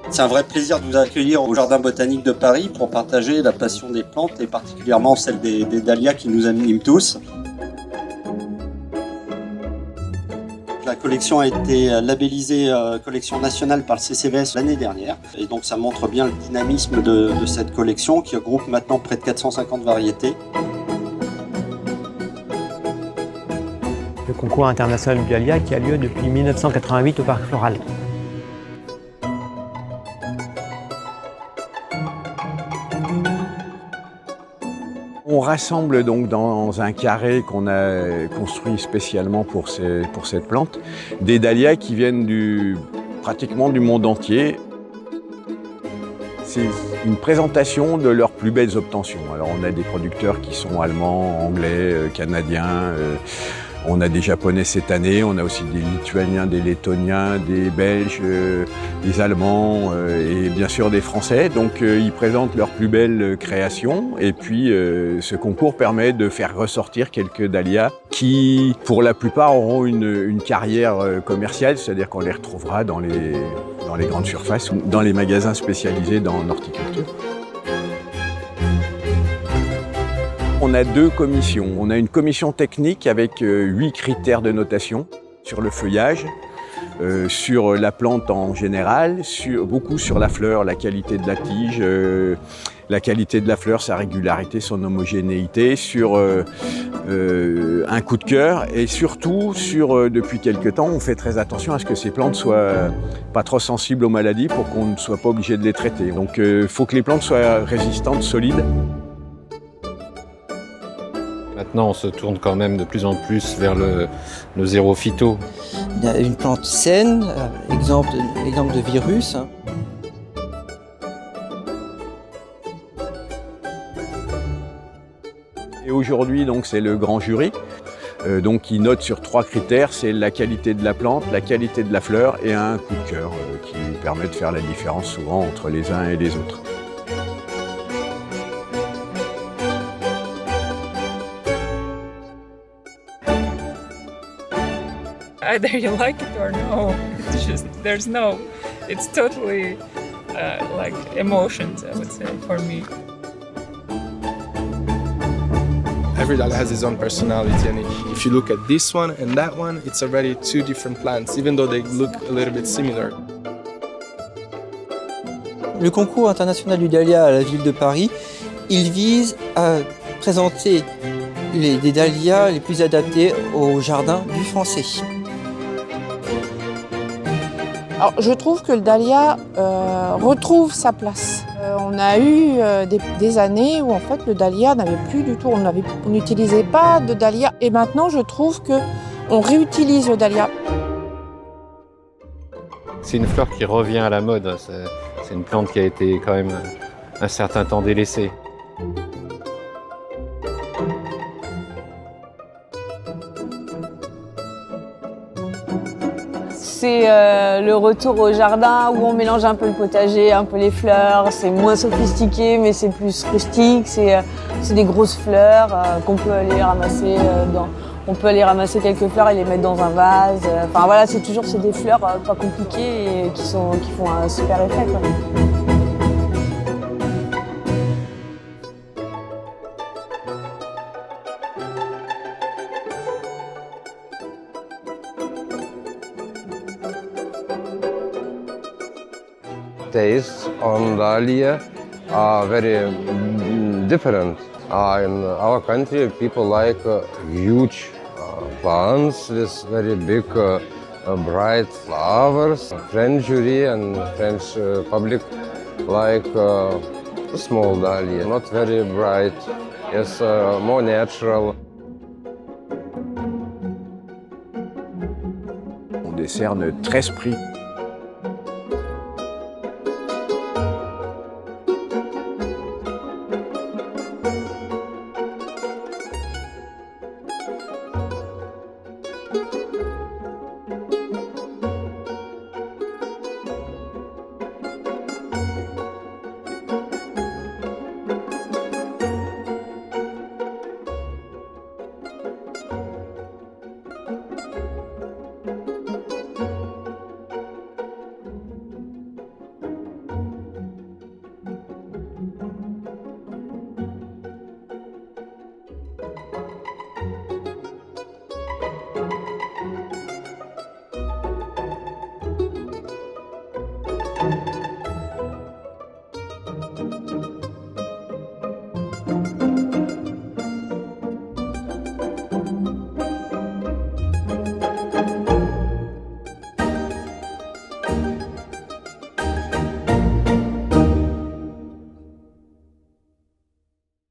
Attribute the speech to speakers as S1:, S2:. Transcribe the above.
S1: C'est un vrai plaisir de vous accueillir au Jardin botanique de Paris pour partager la passion des plantes et particulièrement celle des dahlias qui nous animent tous. La collection a été labellisée collection nationale par le CCVS l'année dernière et donc ça montre bien le dynamisme de cette collection qui regroupe maintenant près de 450 variétés.
S2: Le concours international du dahlia qui a lieu depuis 1988 au Parc Floral.
S3: On rassemble donc dans un carré qu'on a construit spécialement pour cette plante des dahlias qui viennent pratiquement du monde entier. C'est une présentation de leurs plus belles obtentions. Alors on a des producteurs qui sont allemands, anglais, canadiens. On a des Japonais cette année, on a aussi des Lituaniens, des Lettoniens, des Belges, des Allemands et bien sûr des Français. Donc ils présentent leurs plus belles créations et puis ce concours permet de faire ressortir quelques dahlias qui, pour la plupart, auront une carrière commerciale, c'est-à-dire qu'on les retrouvera dans les grandes surfaces ou dans les magasins spécialisés dans l'horticulture. On a deux commissions. On a une commission technique avec 8 critères de notation sur le feuillage, sur la plante en général, beaucoup sur la fleur, la qualité de la tige, la qualité de la fleur, sa régularité, son homogénéité, sur un coup de cœur et surtout depuis quelque temps, on fait très attention à ce que ces plantes soient pas trop sensibles aux maladies pour qu'on ne soit pas obligé de les traiter. Donc il faut que les plantes soient résistantes, solides.
S4: Maintenant, on se tourne quand même de plus en plus vers le zéro phyto.
S5: Il y a une plante saine, exemple de virus.
S3: Et aujourd'hui, donc, c'est le grand jury qui note sur 3 critères, c'est la qualité de la plante, la qualité de la fleur et un coup de cœur qui permet de faire la différence souvent entre les uns et les autres.
S6: Either you like it or no. It's just it's totally like emotions, I would say, for me.
S7: Every dahlia has its own personality, and if you look at this one and that one, it's already 2 different plants, even though they look a little bit similar.
S5: Le concours international du dahlia à la ville de Paris, il vise à présenter des dahlias les plus adaptés au jardin du Français.
S8: Alors, je trouve que le dahlia retrouve sa place. On a eu des années où en fait le dahlia n'avait plus du tout, on n'utilisait pas de dahlia. Et maintenant, je trouve qu'on réutilise le dahlia.
S4: C'est une fleur qui revient à la mode. C'est une plante qui a été quand même un certain temps délaissée.
S9: C'est le retour au jardin où on mélange un peu le potager, un peu les fleurs. C'est moins sophistiqué, mais c'est plus rustique. C'est des grosses fleurs qu'on peut aller ramasser on peut aller ramasser quelques fleurs et les mettre dans un vase. Enfin voilà, c'est des fleurs pas compliquées et qui font un super effet, quoi.
S10: Tastes on dahlia are very different. In our country, people like huge plants with very big, bright flowers. French jury and French public like small dahlia, not very bright. It's more natural.
S3: On décerne 13 prix